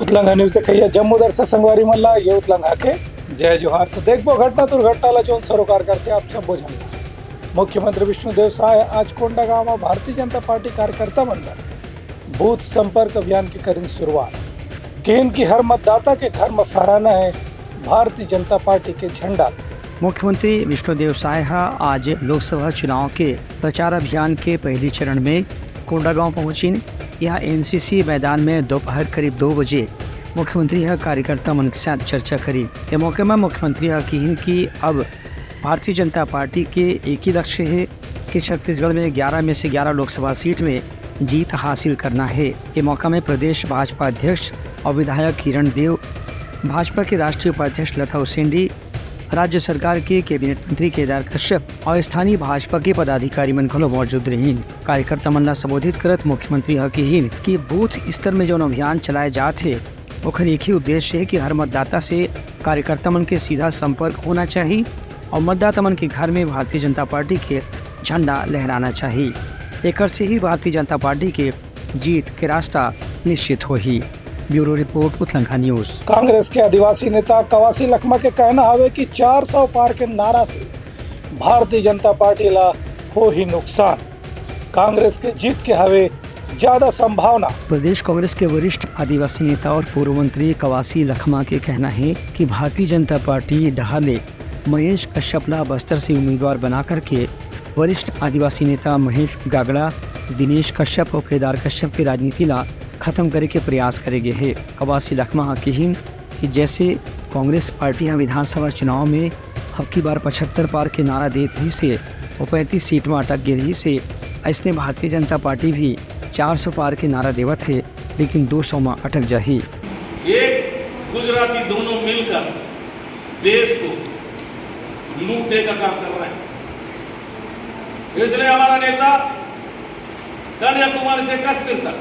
उतलंगा news कहिया जम्मू दर्शक संगवारी मल्ला ये उतलंगा के जय जोहार। तो देखो घटना दुर्घटना जो सरोकार करके आप सब बोझल। मुख्यमंत्री विष्णुदेव साय आज कोंडागांव में भारतीय जनता पार्टी कार्यकर्ता मंडल बूथ संपर्क अभियान की करें शुरुआत। केंद्र की हर मतदाता के घर में फहराना है भारतीय जनता पार्टी के झंडा। मुख्यमंत्री विष्णुदेव साय आज लोकसभा चुनाव के प्रचार अभियान के पहले चरण में कोंडागांव पहुंची। यहाँ एनसीसी मैदान में दोपहर करीब 2 बजे मुख्यमंत्री कार्यकर्ता मन के साथ चर्चा करी। इस मौके में मुख्यमंत्री कही कि अब भारतीय जनता पार्टी के एक ही लक्ष्य है कि छत्तीसगढ़ में 11 में से 11 लोकसभा सीट में जीत हासिल करना है। इस मौका में प्रदेश भाजपा अध्यक्ष और विधायक किरण देव, भाजपा के राष्ट्रीय उपाध्यक्ष लता उसेंडी, राज्य सरकार के कैबिनेट मंत्री केदार कश्यप और स्थानीय भाजपा के पदाधिकारी मन घलो मौजूद रहीन। कार्यकर्ता मन ला संबोधित करत मुख्यमंत्री कहीन कि बूथ स्तर में जो अभियान चलाए जाते ओखर एक ही उद्देश्य है कि हर मतदाता से कार्यकर्ता मन के सीधा संपर्क होना चाहिए और मतदाता मन के घर में भारतीय जनता पार्टी के झंडा लहराना चाहिए। एक से ही भारतीय जनता पार्टी के जीत के रास्ता निश्चित हो ही। ब्यूरो रिपोर्ट उतलंगा न्यूज। कांग्रेस के आदिवासी नेता कवासी लखमा के कहना है कि 400 पार के नारा से भारतीय जनता पार्टी ला हो ही नुकसान। कांग्रेस के जीत के हवे ज्यादा संभावना। प्रदेश कांग्रेस के वरिष्ठ आदिवासी नेता और पूर्व मंत्री कवासी लखमा के कहना है कि भारतीय जनता पार्टी डहाले महेश कश्यप ला बस्तर से उम्मीदवार बना करके वरिष्ठ आदिवासी नेता महेश गागड़ा, दिनेश कश्यप और केदार कश्यप की राजनीति ला खत्म करे के प्रयास करेंगे है। कवासी लखमा कहीन कि जैसे कांग्रेस पार्टी विधानसभा चुनाव में अब की बार 75 पार के नारा दे रही से और 35 सीट में अटक गई रही से, ऐसने भारतीय जनता पार्टी भी 400 पार के नारा देवत है लेकिन 200 में अटक जाही। एक गुजराती दोनों मिलकर देश को लूटने का काम कर रहा है। इसलिए हमारा नेता कन्याकुमारी से कश्मीर तक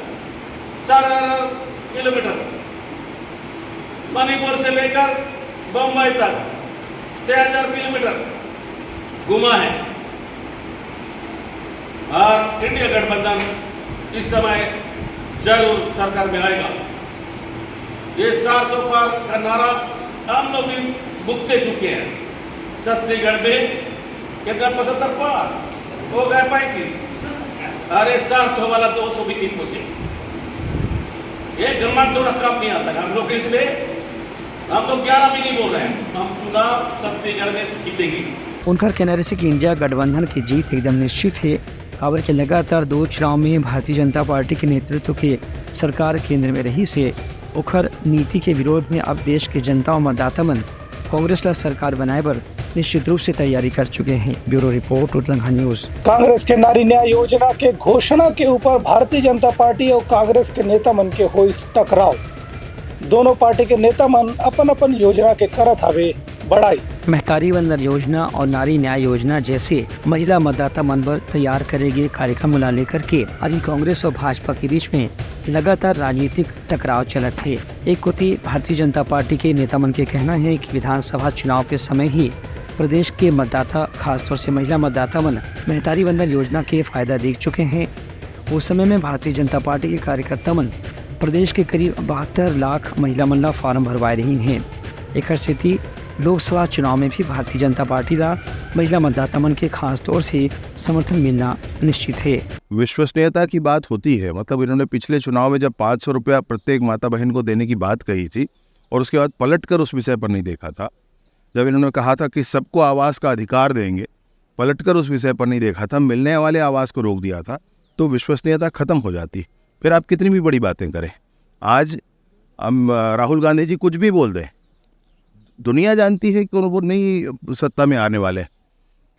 4000 किलोमीटर, मणिपुर से लेकर बम्बई तक 6000 किलोमीटर घुमा है। और इंडिया गठबंधन इस समय जरूर सरकार में आएगा। ये 400 पार का नारा हम लोग भी भुगते चुके हैं। छत्तीसगढ़ में कितना 75 पार हो गए 35, अरे 400 वाला 200 भी नहीं पहुंचे। ये घमंड थोड़ा काम नहीं आता है हम लोग, इसलिए हम लोग 11 भी नहीं बोल रहे हैं। हम चुनाव छत्तीसगढ़ में जीतेंगे। उनका कहना है कि इंडिया गठबंधन की जीत एकदम निश्चित है। खबर के लगातार 2 चुनाव में भारतीय जनता पार्टी के नेतृत्व की सरकार केंद्र में रही से उखर नीति के विरोध में अब देश के जनता और मतदाता मन कांग्रेस ला सरकार बनाए पर निश्चित रूप से तैयारी कर चुके हैं। ब्यूरो रिपोर्ट उतलंगा न्यूज। कांग्रेस के नारी न्याय योजना के घोषणा के ऊपर भारतीय जनता पार्टी और कांग्रेस के नेता मन के हो टकराव। दोनों पार्टी के नेता मन अपन अपन योजना के करत हवे बढ़ाई। महकारी वंदन योजना और नारी न्याय योजना जैसे महिला मतदाता मन पर तैयार करेंगे कार्यक्रम ला लेकर के अभी कांग्रेस और भाजपा के बीच में लगातार राजनीतिक टकराव चलत है। एक ओर भारतीय जनता पार्टी के नेता मन के कहना है कि विधानसभा चुनाव के समय ही प्रदेश के मतदाता खासतौर से महिला मतदाता मन महतारी वंदन योजना के फायदा देख चुके हैं। उस समय में भारतीय जनता पार्टी के कार्यकर्ता मन प्रदेश के करीब 72 लाख महिला मन ला फॉर्म भरवाए रही हैं। एक स्थिति लोकसभा चुनाव में भी भारतीय जनता पार्टी ला महिला मतदाता मन के खास तौर से समर्थन मिलना निश्चित है। विश्वसनीयता की बात होती है, मतलब इन्होंने पिछले चुनाव में जब 500 रुपया प्रत्येक माता बहन को देने की बात कही थी और उसके बाद पलट कर उस विषय पर नहीं देखा था। जब इन्होंने कहा था कि सबको आवास का अधिकार देंगे, पलट कर उस विषय पर नहीं देखा था, मिलने वाले आवास को रोक दिया था, तो विश्वसनीयता खत्म हो जाती। फिर आप कितनी भी बड़ी बातें करें, आज हम राहुल गांधी जी कुछ भी बोल दें, दुनिया जानती है कि वो नहीं सत्ता में आने वाले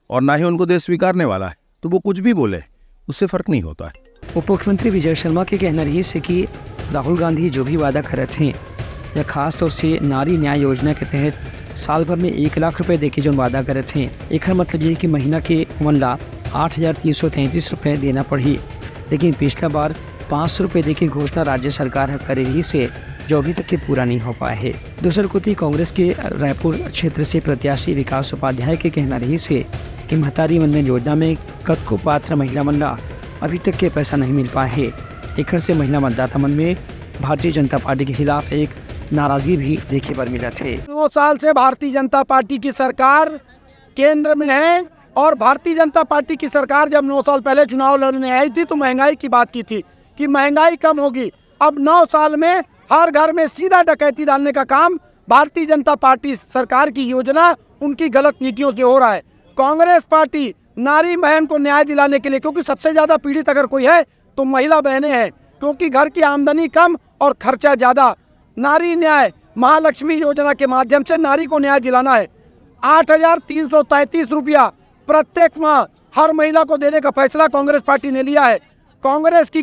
और ना ही उनको देश स्वीकारने वाला है, तो वो कुछ भी बोले उससे फर्क नहीं होता है। उप मुख्यमंत्री विजय शर्मा के कहना रही है कि राहुल गांधी जो भी वादा करते हैं या खास तौर से नारी न्याय योजना के तहत साल भर में 1 लाख रुपए देके जो वादा करते हैं, एक मतलब ये कि महीना के 1,08,333 रुपये देना पड़ी। लेकिन पिछला बार 500 रुपये देके घोषणा राज्य सरकार कर रही से जो अभी तक के पूरा नहीं हो पाया है। दूसरी कुती कांग्रेस के रायपुर क्षेत्र से प्रत्याशी विकास उपाध्याय के कहना रही से कि महतारी वंदन योजना में कद को पात्र महिला मन ला अभी तक के पैसा नहीं मिल पाया है। एक से महिला मतदाता मन में भारतीय जनता पार्टी के खिलाफ एक नाराजगी भी देखने पर मिला थे। 9 साल से भारतीय जनता पार्टी की सरकार केंद्र में है और भारतीय जनता पार्टी की सरकार जब 9 साल पहले चुनाव लड़ने आई थी तो महंगाई की बात की थी कि महंगाई कम होगी। अब 9 साल में हर घर में सीधा डकैती डालने का काम भारतीय जनता पार्टी सरकार की योजना उनकी गलत नीतियों से हो रहा है। कांग्रेस पार्टी नारी बहन को न्याय दिलाने के लिए, क्योंकि सबसे ज़्यादा पीड़ित अगर कोई है तो महिला बहनें हैं, क्योंकि घर की आमदनी कम और खर्चा ज़्यादा। नारी न्याय महालक्ष्मी योजना के माध्यम से नारी को न्याय दिलाना है। 8,333 रुपया प्रत्येक माह हर महिला को देने का फैसला कांग्रेस पार्टी ने लिया है। कांग्रेस की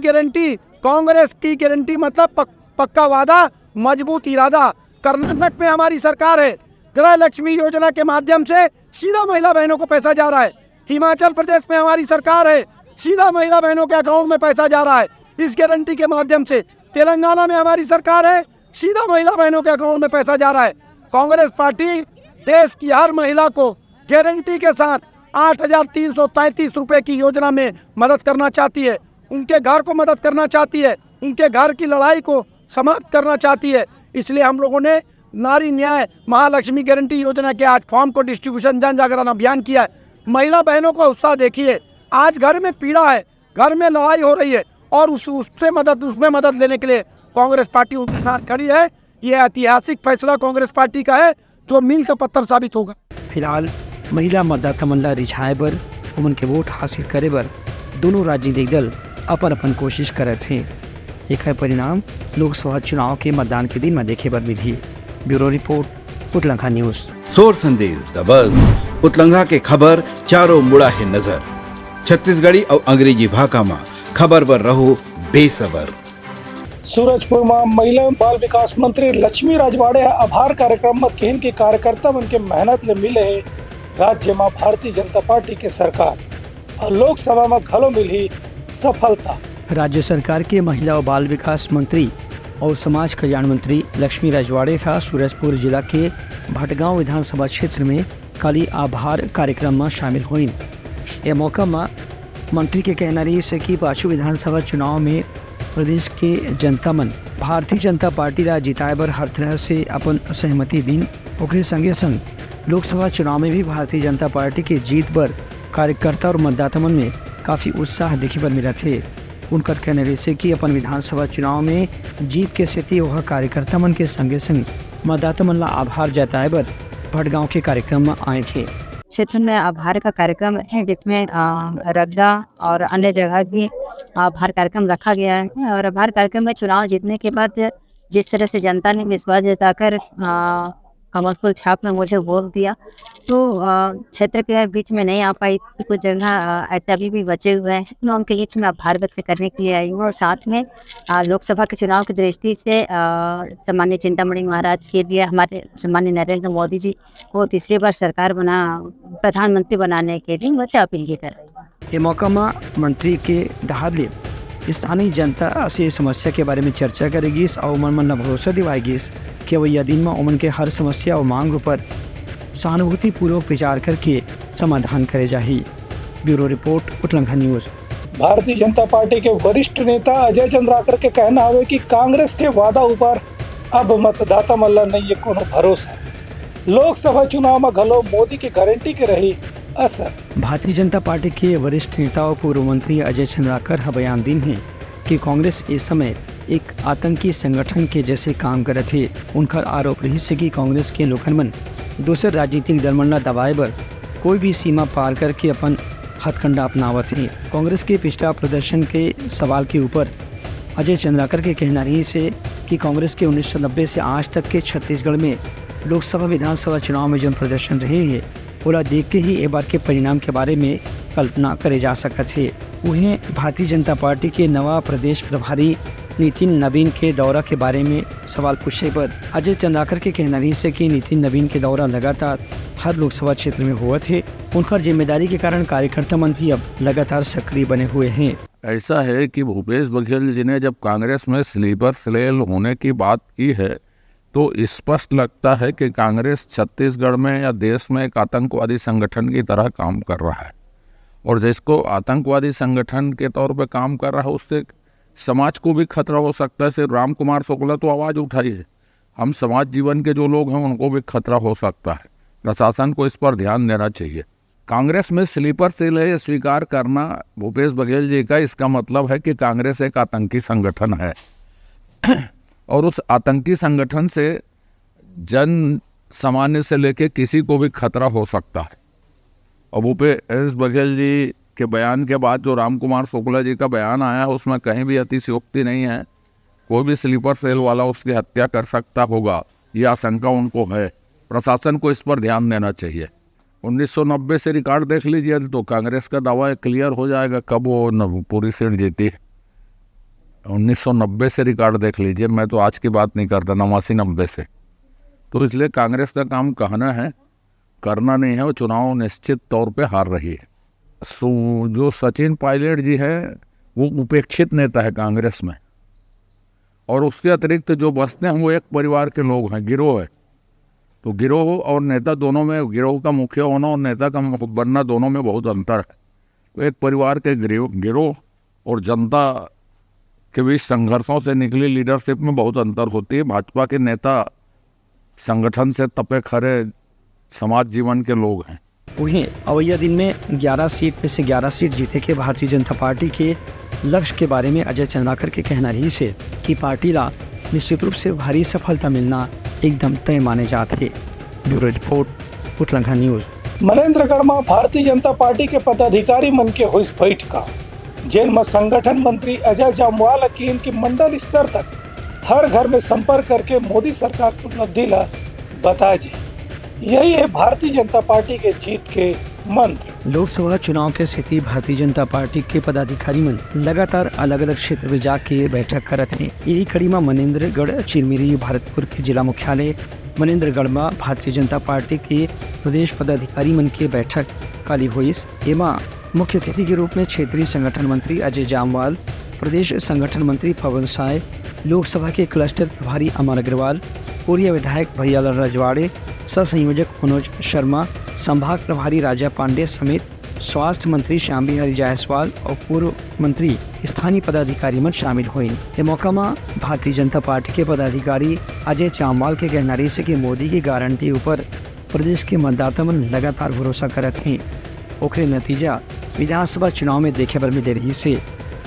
गारंटी मतलब पक्का वादा, मजबूत इरादा। कर्नाटक में हमारी सरकार है, गृह लक्ष्मी योजना के माध्यम से सीधा महिला बहनों को पैसा जा रहा है। हिमाचल प्रदेश में हमारी सरकार है, सीधा महिला बहनों के अकाउंट में पैसा जा रहा है इस गारंटी के माध्यम से। तेलंगाना में हमारी सरकार है, सीधा महिला बहनों के अकाउंट में पैसा जा रहा है। कांग्रेस पार्टी देश की हर महिला को गारंटी के साथ 8,333 रुपये की योजना में मदद करना चाहती है, उनके घर को मदद करना चाहती है, उनके घर की लड़ाई को समाप्त करना चाहती है। इसलिए हम लोगों ने नारी न्याय महालक्ष्मी गारंटी योजना के आज फॉर्म को डिस्ट्रीब्यूशन जन जागरण अभियान किया है। महिला बहनों को उत्साह देखिए, आज घर में पीड़ा है, घर में लड़ाई हो रही है और उसमें मदद लेने के लिए कांग्रेस पार्टी उनके साथ खड़ी है। ये ऐतिहासिक फैसला कांग्रेस पार्टी का है जो मील का पत्थर साबित होगा। फिलहाल महिला मतदाता मन ला रिझाए बर, उमन के वोट हासिल करे बर दोनों राजनीतिक दल अपन कोशिश करे थे। एक परिणाम लोकसभा चुनाव के मतदान के दिन में देखे बर मिली। ब्यूरो रिपोर्ट, उतलंघा न्यूज़। सोर संदेश द बज़ उतलंघा के खबर चारों मुड़ा है नजर। छत्तीसगढ़ी और अंग्रेजी भाषा में खबर पर रहो बेसबर। सूरजपुर में महिला एवं बाल विकास मंत्री लक्ष्मी राजवाड़े आभार कार्यक्रम में केन के कार्यकर्ता उनके मेहनत ले मिले है राज्य में भारतीय जनता पार्टी के सरकार और लोकसभा में घलो मिली सफलता। राज्य सरकार के महिला और बाल विकास मंत्री और समाज कल्याण मंत्री लक्ष्मी राजवाड़े का सूरजपुर जिला के भटगांव विधानसभा क्षेत्र में कल आभार कार्यक्रम में शामिल हुई। यह मौका में मंत्री के कहना रही है कि पाछू विधानसभा चुनाव में प्रदेश के जनता मन भारतीय जनता पार्टी ला जिताए बर हर तरह से अपन सहमति दिन। ओकरे संगे संग लोकसभा चुनाव में भी भारतीय जनता पार्टी के जीत बर कार्यकर्ता और मतदाता मन में काफ़ी उत्साह देखे बर मिला थे। उनका कहना रही कि अपन विधानसभा चुनाव में जीत के सेती वह कार्यकर्ता मन के संगे संग मतदाता मन ला आभार जताए बर भटगांव के कार्यक्रम में आए थे। क्षेत्र में आभार का कार्यक्रम है जिसमें रगड़ा और अन्य जगह भी आभार कार्यक्रम रखा गया है। और आभार कार्यक्रम में चुनाव जीतने के बाद जिस तरह से जनता ने विश्वास जताकर कमलफुल छाप में मुझे वोट दिया, तो क्षेत्र के बीच में नहीं आ पाई, कुछ जगह अभी भी बचे हुए हैं। मैं उनके बीच में आभार व्यक्त करने के लिए आई हूँ। और साथ में लोकसभा के चुनाव की दृष्टि से सम्मान्य चिंतामणि महाराज के लिए हमारे सम्मान्य नरेंद्र मोदी जी को तीसरी बार सरकार प्रधानमंत्री बनाने के लिए मुझसे अपील भी कर रही हूँ। ये मौका में मंत्री के डहार स्थानीय जनता से समस्या के बारे में चर्चा करेगी और मन ला भरोसा दिवाएगी कि वह दिन में उमन के हर समस्या और मांग पर सहानुभूतिपूर्वक विचार करके समाधान करे जाही। ब्यूरो रिपोर्ट, उतलंघा न्यूज़। भारतीय जनता पार्टी के वरिष्ठ नेता अजय चंद्राकर के कहना है कि कांग्रेस के वादा ऊपर अब मतदाता मन ला नहीं है कोनो भरोसा। लोकसभा चुनाव में घलो मोदी की गारंटी के रही असर। भारतीय जनता पार्टी के वरिष्ठ नेता और पूर्व मंत्री अजय चंद्राकर बयान दिन है कि कांग्रेस इस समय एक आतंकी संगठन के जैसे काम कर रहे थे। उनका आरोप रही है कि कांग्रेस के लोगन मन दूसरे राजनीतिक दल मन ला दबाए बर कोई भी सीमा पार करके अपन हथकंडा अपनावत है। कांग्रेस के पिछला प्रदर्शन के सवाल के ऊपर अजय चंद्राकर के कहना रही है कि कांग्रेस के 1990 से आज तक के छत्तीसगढ़ में लोकसभा विधानसभा चुनाव में जो प्रदर्शन रहे हैं ओला देख के ही एक बार के परिणाम के बारे में कल्पना करे जा सकत है। उन्हें भारतीय जनता पार्टी के नवा प्रदेश प्रभारी नितिन नवीन के दौरा के बारे में सवाल पूछे पर अजय चंद्राकर के कहना रही है कि नितिन नवीन के दौरा लगातार हर लोकसभा क्षेत्र में हुआ थे। उनका जिम्मेदारी के कारण कार्यकर्ता मन भी अब लगातार सक्रिय बने हुए हैं। ऐसा है कि भूपेश बघेल जी ने जब कांग्रेस में स्लीपर सेल होने की बात की है तो स्पष्ट लगता है कि कांग्रेस छत्तीसगढ़ में या देश में एक आतंकवादी संगठन की तरह काम कर रहा है और जिसको आतंकवादी संगठन के तौर पर काम कर रहा है उससे समाज को भी खतरा हो सकता है। सिर्फ राम कुमार शुक्ला तो आवाज़ उठाई है, हम समाज जीवन के जो लोग हैं उनको भी खतरा हो सकता है। प्रशासन को इस पर ध्यान देना चाहिए। कांग्रेस में स्लीपर सेल है, ये स्वीकार करना भूपेश बघेल जी का, इसका मतलब है कि कांग्रेस एक आतंकी संगठन है और उस आतंकी संगठन से जन सामान्य से लेके किसी को भी खतरा हो सकता है। और भूपेश बघेल जी के बयान के बाद जो राम कुमार शुक्ला जी का बयान आया है उसमें कहीं भी अतिशयोक्ति नहीं है। कोई भी स्लीपर सेल वाला उसकी हत्या कर सकता होगा, ये आशंका उनको है। प्रशासन को इस पर ध्यान देना चाहिए। 1990 से रिकॉर्ड देख लीजिए तो कांग्रेस का दावा क्लियर हो जाएगा कब वो पूरी सीट जीती। 1990 से रिकॉर्ड देख लीजिए, मैं तो आज की बात नहीं करता, 89-90 से। तो इसलिए कांग्रेस का काम कहना है, करना नहीं है। वो चुनाव निश्चित तौर पे हार रही है। जो सचिन पायलट जी हैं वो उपेक्षित नेता है कांग्रेस में, और उसके अतिरिक्त जो बसते हैं वो एक परिवार के लोग हैं, गिरोह है। तो गिरोह और नेता दोनों में, गिरोह का मुखिया होना और नेता का बनना दोनों में बहुत अंतर है। तो एक परिवार के गिरोह और जनता के बीच संघर्षों से निकली लीडरशिप में बहुत अंतर होती है। भाजपा के नेता संगठन से तपे खरे समाज जीवन के लोग हैं। वहीं अवैया दिन में 11 सीट में से 11 सीट जीते के भारतीय जनता पार्टी के लक्ष्य के बारे में अजय चंद्राकर के कहना रही से कि पार्टी ला निश्चित रूप से भारी सफलता मिलना एकदम तय माने जाते। ब्यूरो रिपोर्ट, उतलंघा न्यूज। मनेन्द्रगढ़ में भारतीय जनता पार्टी के पदाधिकारी मन के हुई बैठक, जिनमें संगठन मंत्री अजय जामवाल की इनके मंडल स्तर तक हर घर में संपर्क करके मोदी सरकार की उपलब्धि ला बताया जाए। यही है भारतीय जनता पार्टी के जीत के मंत्र। लोकसभा चुनाव के स्थिति भारतीय जनता पार्टी के पदाधिकारी मन लगातार अलग अलग क्षेत्र में जाके बैठक करत हैं। यही कड़ी में मनेन्द्रगढ़, चिरमिरी, भरतपुर के जिला मुख्यालय मनेन्द्रगढ़ में भारतीय जनता पार्टी के प्रदेश पदाधिकारी मन के बैठक काली हुई। एमा मुख्य अतिथि के रूप में क्षेत्रीय संगठन मंत्री अजय जामवाल, प्रदेश संगठन मंत्री पवन साय, लोकसभा के क्लस्टर प्रभारी अमर अग्रवाल, पूर्व विधायक भैयालाल रजवाड़े, सह संयोजक मनोज शर्मा, संभाग प्रभारी राजा पांडे समेत स्वास्थ्य मंत्री श्याम बिहारी जायसवाल और पूर्व मंत्री स्थानीय पदाधिकारी मन शामिल हुए। ये मौका में भारतीय जनता पार्टी के पदाधिकारी अजय जामवाल के कहना रही से कि मोदी की गारंटी ऊपर प्रदेश के मतदाता मन लगातार भरोसा करत हैं। ओकरे नतीजा विधानसभा चुनाव में देखे पर मिले रही से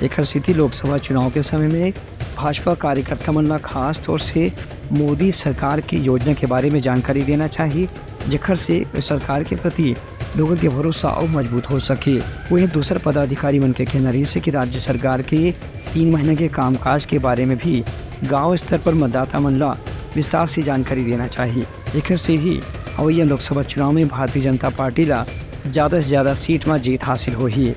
एक स्थिति लोकसभा चुनाव के समय में भाजपा कार्यकर्ता मन ला खास तौर से मोदी सरकार की योजना के बारे में जानकारी देना चाहिए, जेखर से सरकार के प्रति लोगों के भरोसा और मजबूत हो सके। वहीं दूसरा पदाधिकारी मन के कहना रही से कि राज्य सरकार के 3 महीने के कामकाज के बारे में भी गांव स्तर पर मतदाता मन ला विस्तार से जानकारी देना चाहिए। जेखर से ही अवैया लोकसभा चुनाव में भारतीय जनता पार्टी ला ज़्यादा से ज़्यादा सीट में जीत हासिल हुई।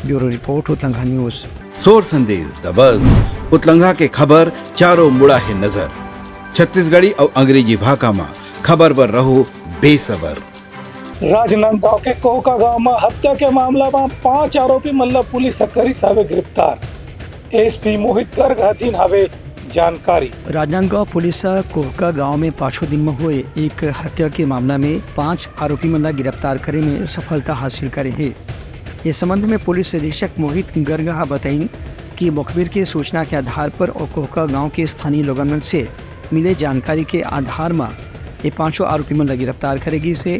ब्यूरो रिपोर्ट, उतलंघा न्यूज। सोर संदेश द बज़ उतलंघा के खबर चारों मुड़ा है नजर। छत्तीसगढ़ी और अंग्रेजी भाषा में खबर पर रहो बेसबर। राजनांदगांव के कोहका गांव में हत्या के मामला में 5 आरोपी मल्ला पुलिस करी सावे गिरफ्तार। एसपी मोहित गर्ग अधीन हवे जानकारी। राजनांदगांव पुलिस कोहका गांव में 5 दिन में हुए एक हत्या के मामला में 5 आरोपी मल्ला गिरफ्तार करे में सफलता हासिल करे है। इस संबंध में पुलिस अधीक्षक मोहित गर्ग बताइन कि मुखबिर के सूचना के आधार पर और कोहका गांव के स्थानीय लोगों से मिले जानकारी के आधार में ये 5 आरोपी मन गिरफ्तार करेगी से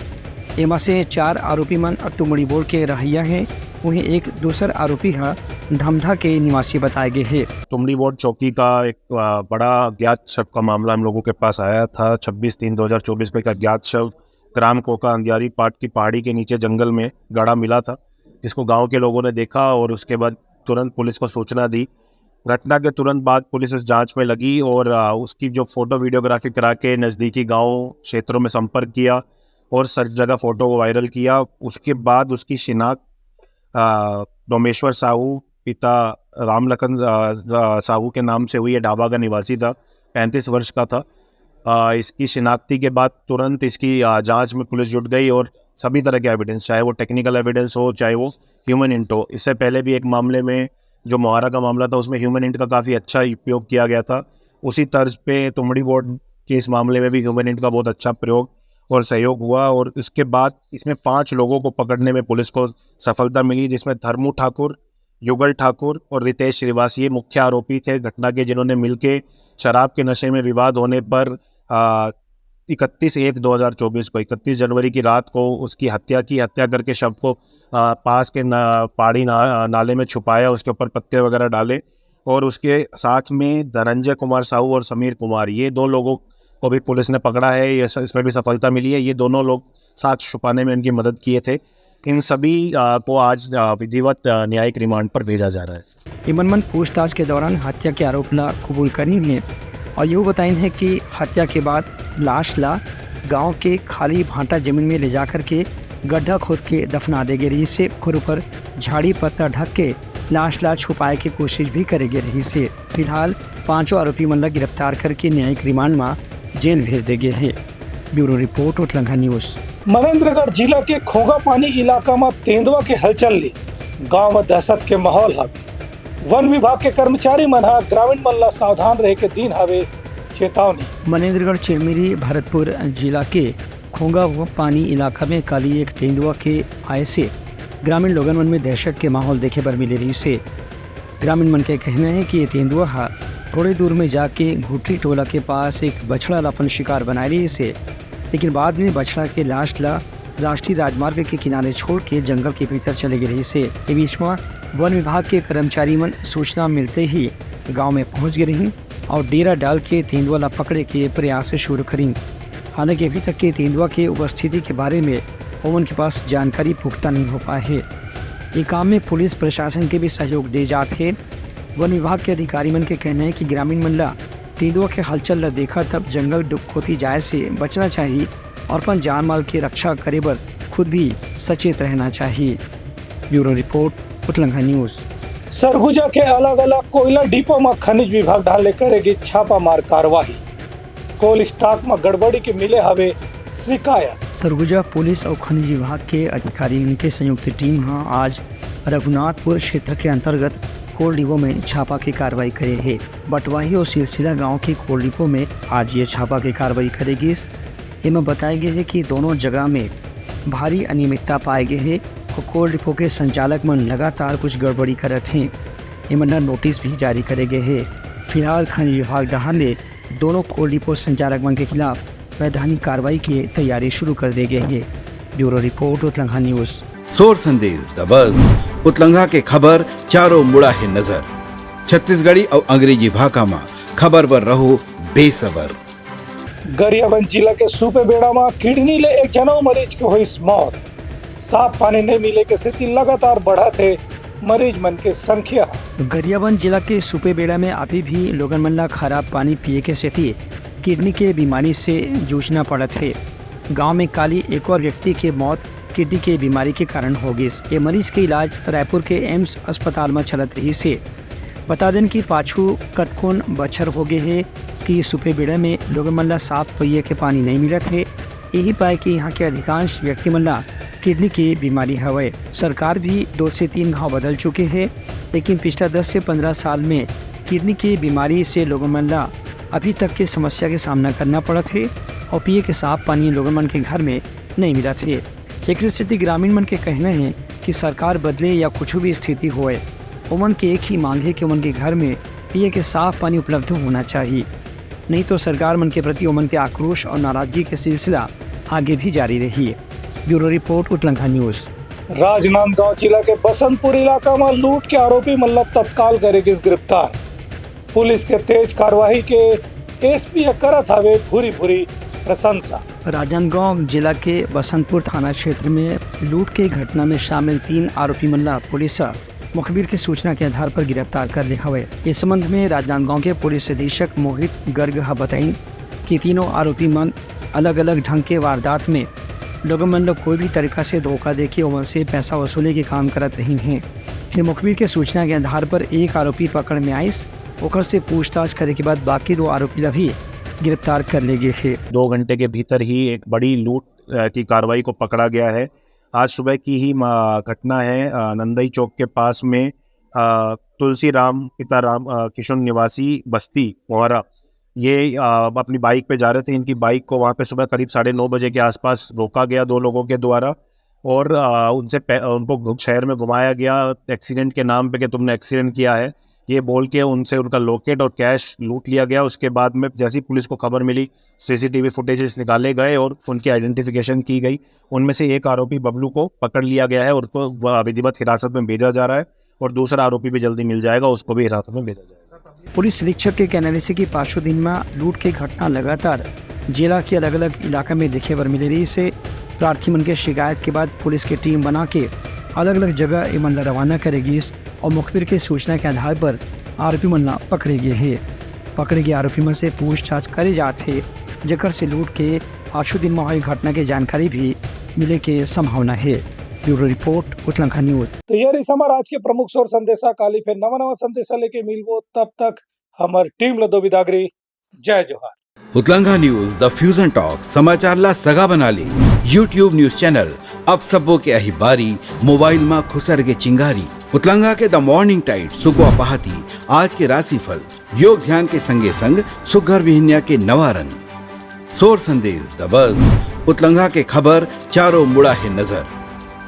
एमा से 4 आरोपी मन तुमड़ी बोर्ड के रहिया हैं। वहीं एक दूसरा आरोपी है धमधा के निवासी बताए गए हैं। तुमड़ी वार्ड चौकी का एक बड़ा अज्ञात शव का मामला हम लोगों के पास आया था। 26/3/2024 में एक अज्ञात शव ग्राम कोका अंधियारी पाट की पहाड़ी के नीचे जंगल में गड़ा मिला था, जिसको गांव के लोगों ने देखा और उसके बाद तुरंत पुलिस को सूचना दी। घटना के तुरंत बाद पुलिस इस जांच में लगी और उसकी जो फोटो वीडियोग्राफी करा के नज़दीकी गांव क्षेत्रों में संपर्क किया और सब जगह फ़ोटो को वायरल किया। उसके बाद उसकी शिनाख्त डोमेश्वर साहू पिता रामलखन साहू के नाम से हुई। डाबा का निवासी था, 35 वर्ष का था। इसकी शिनाख्ती के बाद तुरंत इसकी जांच में पुलिस जुट गई और सभी तरह के एविडेंस, चाहे वो टेक्निकल एविडेंस हो चाहे वो ह्यूमन इंट हो। इससे पहले भी एक मामले में जो मोहारा का मामला था उसमें ह्यूमन इंट का काफ़ी अच्छा उपयोग किया गया था। उसी तर्ज पे तुमड़ी वार्ड के इस मामले में भी ह्यूमन इंट का बहुत अच्छा प्रयोग और सहयोग हुआ और इसके बाद इसमें 5 लोगों को पकड़ने में पुलिस को सफलता मिली, जिसमें धर्मू ठाकुर, युगल ठाकुर और रितेश श्रीवास ये मुख्य आरोपी थे घटना के, जिन्होंने मिलके शराब के नशे में विवाद होने पर 31/1/2024 को 31 जनवरी की रात को उसकी हत्या की। हत्या करके शव को पास के पहाड़ी नाले में छुपाया, उसके ऊपर पत्ते वगैरह डाले और उसके साथ में धनंजय कुमार साहू और समीर कुमार, ये 2 लोगों को भी पुलिस ने पकड़ा है। ये इसमें भी सफलता मिली है। ये दोनों लोग साक्ष्य छुपाने में इनकी मदद किए थे। इन सभी को आज विधिवत न्यायिक रिमांड पर भेजा जा रहा है। इमनमन पूछताछ के दौरान हत्या के आरोप ला कबूल करी है और यूँ बताई है कि हत्या के बाद लाश ला गांव के खाली भाटा जमीन में ले जाकर के गड्ढा खोद के दफना देगे रही से खुर पर झाड़ी पत्ता ढक के लाश ला छुपाए की कोशिश भी करेगी रही से। फिलहाल 5 आरोपी मन ला गिरफ्तार करके न्यायिक रिमांड में जेल भेज देगे है। ब्यूरो रिपोर्ट उतलंघा न्यूज़। मनेन्द्रगढ़ जिला के खोगा पानी इलाका में तेंदुआ के हलचल ले गांव में दहशत के माहौल हवे। वन विभाग के कर्मचारी मन ग्रामीण मन ला सावधान रहे के दिन हवे चेतावनी। मनेन्द्रगढ़ चिरमिरी भरतपुर जिला के खोगा पानी इलाका में काली एक तेंदुआ के आए से ग्रामीण लोगन मन में दहशत के माहौल देखे पर मिले रही से। ग्रामीण मन के कहना है कि ये तेंदुआ थोड़े दूर में जाके घुटरी टोला के पास एक बछड़ा अपन शिकार बनाए रही से, लेकिन बाद में बछड़ा के लाश ला राष्ट्रीय राजमार्ग के किनारे छोड़ के जंगल के भीतर चले गए रही से। इस बीच में वन विभाग के कर्मचारी मन सूचना मिलते ही गांव में पहुंच गए रही और डेरा डाल के तेंदुआ ला पकड़े के प्रयास शुरू करी। हालांकि अभी तक के तेंदुआ के उपस्थिति के बारे में उनके पास जानकारी पुख्ता नहीं हो पाए है। ये काम में पुलिस प्रशासन के भी सहयोग दे जाते। वन विभाग के अधिकारी मन के कहना है कि ग्रामीण मन ला तेंदुआ के हलचल ला देखा तब जंगल खोती जाए से बचना चाहिए और अपन जान माल की रक्षा करे बर खुद भी सचेत रहना चाहिए। ब्यूरो रिपोर्ट उतलंघा न्यूज़। सरगुजा के अलग अलग कोयला डिपो में खनिज विभाग डाले करेगी छापामार कार्रवाई। कोल स्टॉक में गड़बड़ी के मिले हवे शिकायत। सरगुजा पुलिस और खनिज विभाग के अधिकारियों के संयुक्त टीम आज रघुनाथपुर क्षेत्र के अंतर्गत कोल डिपो में छापा की कार्रवाई करे है। बटवाही और सिलसिला गांव के कोल डिपो में आज ये छापा की कार्रवाई करेगी। इनमें बताया गया है कि दोनों जगह में भारी अनियमितता पाए गए है और कोल डिपो के संचालक मन लगातार कुछ गड़बड़ी करते हैं। इनमें नोटिस भी जारी करे गए है। फिलहाल खनिज विभाग डहार ने दोनों कोल डिपो संचालक मन के खिलाफ वैधानिक कार्रवाई की तैयारी शुरू कर दी गई है। ब्यूरो रिपोर्ट उतलंघा न्यूज़। सोर संदेश द बज़ उतलंघा के खबर चारों मुड़ा है नजर। छत्तीसगढ़ी और अंग्रेजी भाषा में खबर पर रहो बेसबर। गरियाबंद जिला के सूपे बेड़ा में किडनी ले एक जनौ मरीज के हुई मौत। साफ पानी नहीं मिले के स्थिति लगातार बढ़ा थे मरीज मन के संख्या। गरियाबंद जिला के सूपे बेड़ा में अभी भी लोगन मन ला खराब पानी पिए के स्थिति किडनी के बीमारी से जूझना पड़त है। गांव में काली एक और व्यक्ति की मौत किडनी के बीमारी के कारण हो गई। ये मरीज के इलाज रायपुर के एम्स अस्पताल में चलत रही से। बता दें कि पाछू कटकोन बछर हो गए है कि सूपे बेड़ा में लोगन मन ला साफ पिए के पानी नहीं मिलत है। यही पाए कि यहाँ के अधिकांश व्यक्ति मन ला किडनी की बीमारी हवे। सरकार भी 2 से 3 घाव बदल चुके हैं, लेकिन पिछला 10 से 15 साल में किडनी की बीमारी से लोगों मन ला अभी तक की समस्या के सामना करना पड़त है और पिए के साफ पानी लोगों मन के घर में नहीं मिला थे। एक स्थिति ग्रामीण मन के कहना है कि सरकार बदले या कुछ भी स्थिति होए, उमन के एक ही मांग है कि उमन के घर में पिए के साफ पानी उपलब्ध होना चाहिए, नहीं तो सरकार मन के प्रति उमन के आक्रोश और नाराजगी के सिलसिला आगे भी जारी रही है। ब्यूरो रिपोर्ट उतलंघा न्यूज़। राजनांदगांव जिला के बसंतपुर इलाका में लूट के आरोपी मतलब तत्काल करेगी गिरफ्तार। पुलिस के तेज कार्रवाई के एसपी करत हवे भूरी भूरी प्रशंसा। राजनांदगांव जिला के बसंतपुर थाना क्षेत्र में लूट के घटना में शामिल 3 आरोपी मल्ला पुलिस मुखबिर की सूचना के आधार पर गिरफ्तार कर लिया हुए। इस संबंध में राजनांदगांव के पुलिस अधीक्षक मोहित गर्ग बताई कि तीनों आरोपी मन अलग अलग ढंग के वारदात में लोगों मन लोग कोई भी तरीका से धोखा देके उनसे पैसा वसूले के काम करत रही हैं। फिर मुखबिर के सूचना के आधार पर एक आरोपी पकड़ में आइस, ओकर से पूछताछ करे के बाद बाकी 2 आरोपी भी गिरफ्तार कर लिए गए थे। 2 घंटे के भीतर ही एक बड़ी लूट की कार्रवाई को पकड़ा गया है। आज सुबह की ही घटना है। नंदई चौक के पास में तुलसी राम पिता राम किशोर निवासी बस्ती मोहरा, ये अपनी बाइक पे जा रहे थे। इनकी बाइक को वहाँ पे सुबह करीब 9:30 बजे के आसपास रोका गया 2 लोगों के द्वारा और उनको शहर में घुमाया गया एक्सीडेंट के नाम पे कि तुमने एक्सीडेंट किया है, ये बोल के उनसे उनका लॉकेट और कैश लूट लिया गया। उसके बाद में जैसी पुलिस को खबर मिली, सीसीटीवी फुटेजेस निकाले गए और उनकी आइडेंटिफिकेशन की गई। उनमें से एक आरोपी बबलू को पकड़ लिया गया है और उसको विधिवत हिरासत में भेजा जा रहा है, और दूसरा आरोपी भी जल्दी मिल जाएगा, उसको भी हिरासत में भेजा जाएगा। पुलिस अधीक्षक के कहने से कि 5 दिन में लूट की घटना लगातार जिला के अलग अलग इलाके में देखे बर मिल रही से प्रार्थी मन के शिकायत के बाद पुलिस की टीम बना के अलग अलग जगह मन रवाना करेगी और मुखबिर की सूचना के आधार पर आरोपी मन पकड़े गए है। पकड़े गए आरोपी मन से पूछताछ करे जाते, जकर से लूट के 5 दिन में हुई घटना की जानकारी भी मिले के संभावना है। ब्यूरो रिपोर्ट उतलंघा न्यूज। तो ये रही हमारा आज के प्रमुख सोर संदेशा। काली फिर नवा संदेशा लेके मिलबो, तब तक हमारी टीम लदो बिदागरी। जय जोहार। उतलंघा न्यूज द फ्यूजन टॉक समाचार ला सगा बना ली। यूट्यूब न्यूज चैनल अब सबो के अही बारी मोबाइल में खुसर के चिंगारी। उतलंघा के द मॉर्निंग टाइट सुगवा पहाती आज के राशिफल योग ध्यान के संगे संग सुघर विहिन्या के नवा रंग। सोर संदेश द बज उतलंघा के खबर चारों मुड़ा है नजर।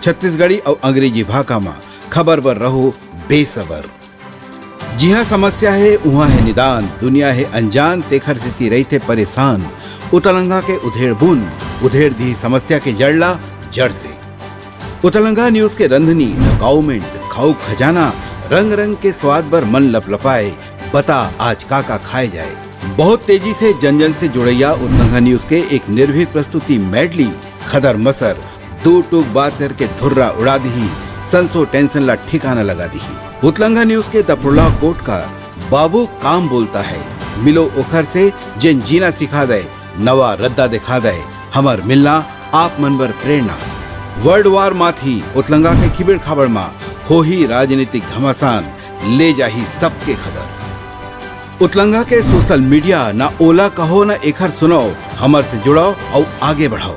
छत्तीसगढ़ी और अंग्रेजी भाषा में खबर बर रहो बेसबर। जी हाँ, समस्या है वहाँ है निदान, दुनिया है अनजान तेखर स्थिति रही थे परेशान। उतलंघा के उधेड़ बूंद उधेड़ दी समस्या के जड़ला जड़ से। उतलंघा न्यूज के रंधनी गवर्नमेंट खाऊ खजाना रंग रंग के स्वाद पर मन लपलपाए। बता आज का खाए जाए। बहुत तेजी से जन जन से जुड़ैया उतलंघा न्यूज के एक निर्भीक प्रस्तुति मेडली खदर मसर दो टूक बात करके धुर्रा उड़ा दी, संसो टेंशन ला ठिकाना लगा दी। उतलंघा न्यूज के दपुरला कोट का बाबू काम बोलता है, मिलो ओखर से जिन जीना सिखा दे, नवा रद्दा दिखा दे, हमर मिलना आप मनबर प्रेरणा। वर्ल्ड वार माथी उतलंघा के खिबड़ खबर मा हो ही राजनीतिक घमासान, ले जाही सबके खबर। उतलंघा के सोशल मीडिया ना ओला कहो ना एखर सुनाओ, हमर से जुड़ाओ और आगे बढ़ाओ।